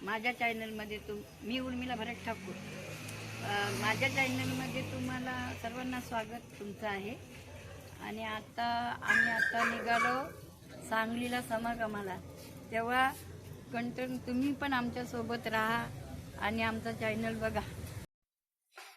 माझ्या चॅनलमध्ये मी उर्मिला भरत ठाकूर. माझ्या चॅनलमध्ये तुम्हाला सर्वांना स्वागत तुमचं आहे. आणि आम्ही निघालो सांगलीला समागमाला. तेव्हा कंटिन्यू तुम्ही पण आमच्यासोबत राहा आणि आमचा चॅनल बघा.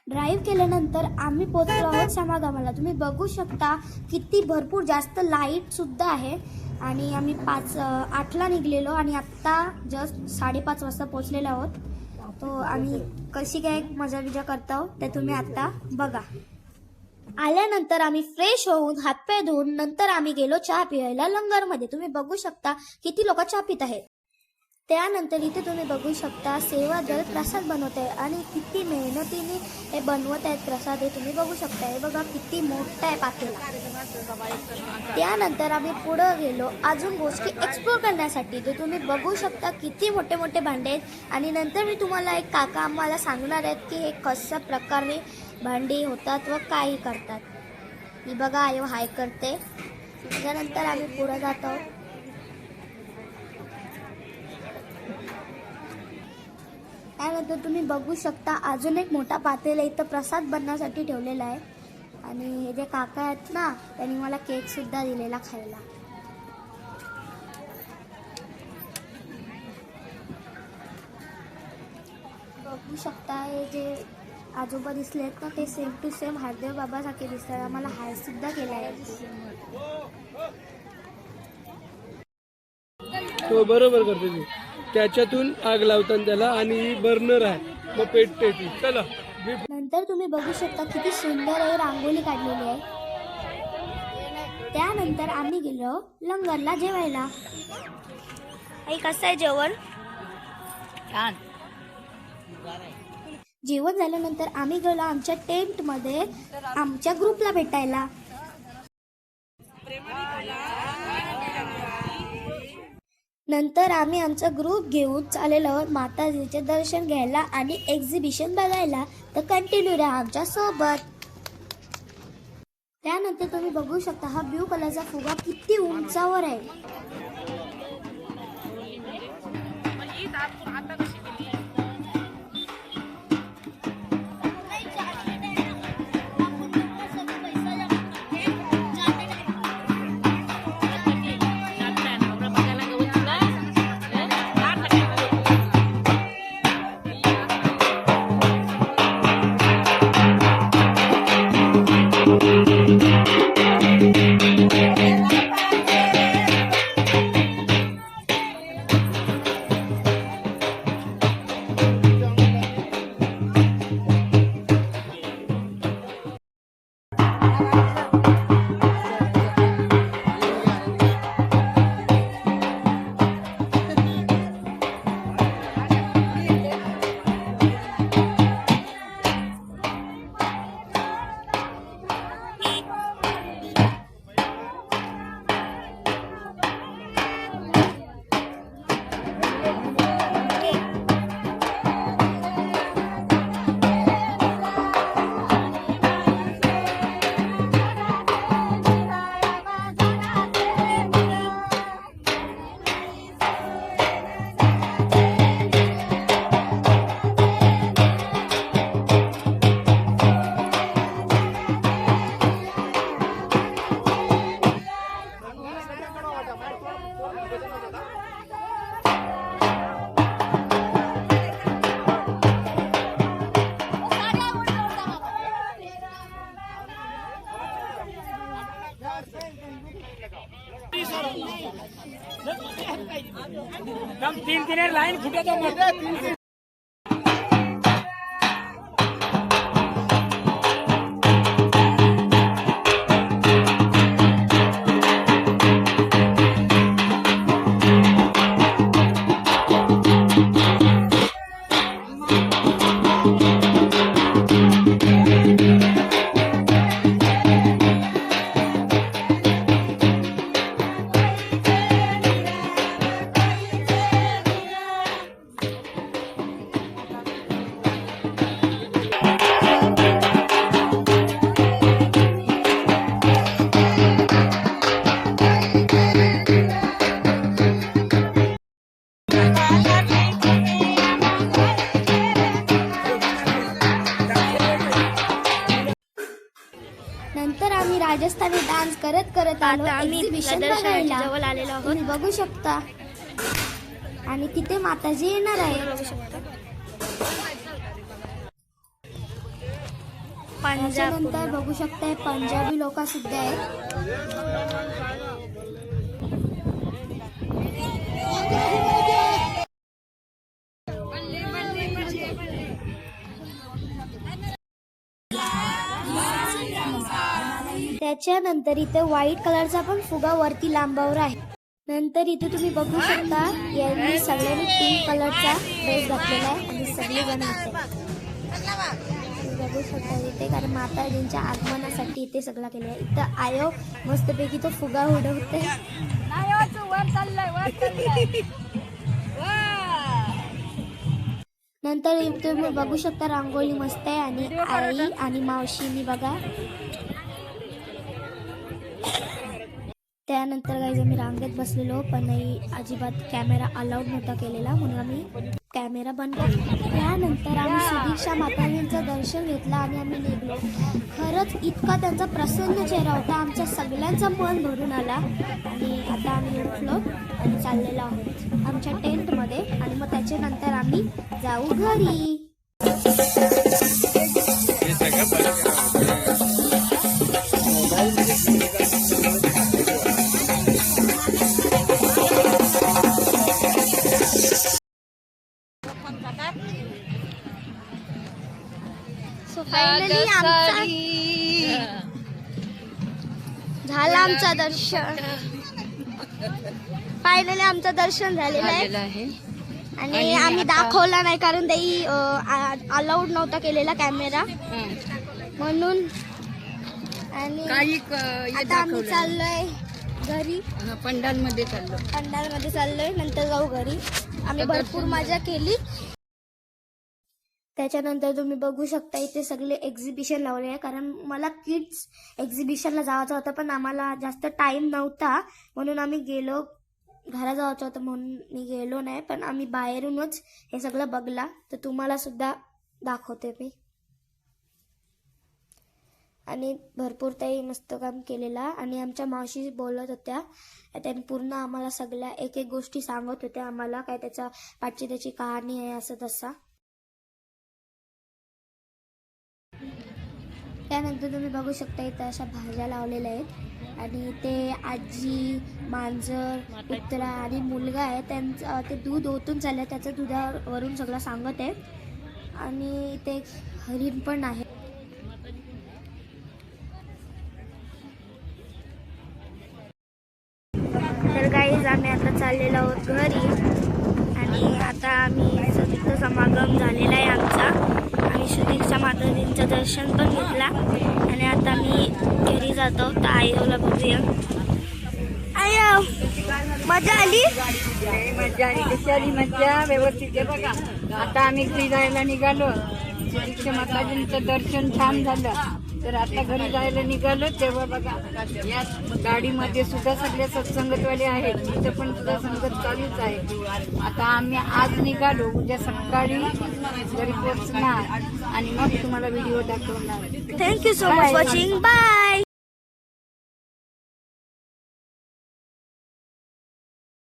ड्राईव्ह केल्यानंतर आम्ही पोहोचलो आहोत समागमाला. तुम्ही बघू शकता किती भरपूर जास्त लाईट सुद्धा आहे. आणि आम्ही 8ला निघलेलो आणि आत्ता जस्ट 5:30 वाजता पोहोचलेलो आहोत. तो आम्ही कशी काय मजा बिजा करतो ते तुम्ही आत्ता बघा. आल्यानंतर आम्ही फ्रेश होऊन हातपाय धुवून नंतर आम्ही गेलो चहा पियायला लंगरमध्ये. तुम्ही बघू शकता किती लोक चहा पित आहेत. त्यानंतर इथे तुम्ही बघू शकता सेवा दल प्रसाद बनवत आहे आणि किती मेहनतीने हे बनवत आहेत प्रसाद. हे तुम्ही बघू शकता. हे बघा किती मोठा आहे पातेला. त्यानंतर आम्ही पुढं गेलो अजून गोष्टी एक्सप्लोर करण्यासाठी. ते तुम्ही बघू शकता किती मोठे मोठे भांडे आहेत. आणि नंतर मी तुम्हाला एक काका आम्हाला सांगणार आहेत की हे कशा प्रकारे भांडी होतात व काही करतात. ही बघा आई हाय करते. त्यानंतर आम्ही पुढं जात आहोत. त्यानंतर तुम्ही बघू शकता अजून एक मोठा पातेला इथं प्रसाद बनण्यासाठी ठेवलेला आहे. आणि हे जे काका आहेत ना त्यांनी मला केक सुद्धा दिलेला खायला. बघू शकता हे जे आजोबा दिसले आहेत ना ते सेम टू सेम हरदेव बाबासारखे दिसतात. आम्हाला हाय सुद्धा केला आहे. तो बरोबर करतो ती. त्याच्यातून आग लावतात त्याला आणि बर्नर आहे मग पेटते ती. चला नंतर तुम्ही बघू शकता किती सुंदर आहे रांगोळी काढलेली आहे. त्यानंतर आम्ही गेलो लंगरला जेवायला. आई कसं आहे जेवण? छान. जेवण झाल्यानंतर आम्ही गेलो आमच्या टेंटमध्ये आमच्या ग्रुपला भेटायला. नंतर आम्ही आमचा ग्रुप घेऊन चाललेलो आहोत माताजीचे दर्शन घ्यायला आणि एक्झिबिशन बघायला. तर कंटिन्यू राहा आमच्या सोबत. त्यानंतर तुम्ही बघू शकता हा ब्ल्यू कलरचा फुगा किती उंचावर आहे. तीन लाइन फुटे तो नंतर आम्ही राजस्थानी डान्स करत करत आलो एक्झिबिशन बघायला. जवळ आलेलो आहोत. तुम्ही बघू शकता. आणि तिथे माताजी येणार आहे. बघू शकता. त्याच्यानंतर बघू शकता पंजाबी लोक सुद्धा आहेत. त्याच्यानंतर इथे व्हाईट कलरचा पण फुगा वरती लांबावर आहे. नंतर इथे तुम्ही बघू शकता यांनी सगळ्यांनी पिंक कलरचा ड्रेस घातलेला आहे आणि सगळेजण इथे बघू शकता इथे, कारण माताजींच्या आगमनासाठी इथे सगळं केलं आहे. इथं आयो मस्तपैकी तो फुगा उडवते. नंतर इथे तुम्ही बघू शकता रांगोळी मस्त आहे आणि आई आणि मावशीनी बघा. त्यानंतर काही आम्ही रांगेत बसलेलो, पण अजिबात कॅमेरा अलाउड नव्हता केलेला म्हणून आम्ही कॅमेरा बंद केला. त्यानंतर आम्ही सुदीक्षा माताजींचं दर्शन घेतलं आणि आम्ही निघलो. खरंच इतका त्यांचा प्रसन्न चेहरा होता, आमच्या सगळ्यांचा मन भरून आला. आणि आता आम्ही उठलो आणि चाललेलो आहोत आमच्या टेंटमध्ये. आणि मग त्याच्यानंतर आम्ही जाऊ घरी. फायनली झालं आमचं दर्शन. फायनली आमचं दर्शन झालेलं आहे. आणि आम्ही दाखवला नाही कारण तेही अलाउड नव्हता केलेला कॅमेरा म्हणून. आणि आता आम्ही चाललोय घरी. पंडालमध्ये चाललोय. नंतर जाऊ घरी. आम्ही भरपूर मजा केली. त्याच्यानंतर तुम्ही बघू शकता इथे सगळे एक्झिबिशन लावले आहे, कारण मला किड्स एक्झिबिशनला जायचं होतं पण आम्हाला जास्त टाइम नव्हता म्हणून आम्ही गेलो. घरा जायचं होतं म्हणून मी गेलो नाही, पण आम्ही बाहेरूनच हे सगळं बघला तर तुम्हाला सुद्धा दाखवते मी. आणि भरपूर काही मस्त काम केलेला. आणि आमच्या मावशी बोलत होत्या, त्यांनी पूर्ण आम्हाला सगळ्या एक एक गोष्टी सांगत होत्या आम्हाला, काय त्याच्या पाठची त्याची कहाणी आहे असं तसा. त्यानंतर तुम्ही बघू शकता इथं अशा भाज्या लावलेल्या आहेत. आणि ते आजी, मांजर, कुत्रा आणि मुलगा आहे त्यांचं ते दूध ओतून चाललं, त्याचं दुधावरून सगळं सांगत आहे. आणि इथे एक हरिण पण आहे. तर गाईज आम्ही आता चाललेलो आहोत घरी. आणि आता आम्ही संत समागम झालेला आहे आमचा. आम्ही सुदीक्षा माताजींचं दर्शन पण घेतला आणि आता मी घरी जातो. तर आयोला बघूया. आयो मजा आली. मजा आली. कशी आली मजा? व्यवस्थित आहे बघा. आता आम्ही घरी जायला निघालो. सुदीक्षा माताजींचं दर्शन छान झालं. तर आता घरी जायला निघालो तेव्हा बघा या गाडीमध्ये सुद्धा सगळे सत्संगतवाले आहेत. तिथं पण सुद्धा संगत चालूच आहे. आता आम्ही आज निघालो, उद्या सकाळी घरी पोहोचणार आणि मग तुम्हाला व्हिडिओ दाखवणार. Thank you so much watching. Bye.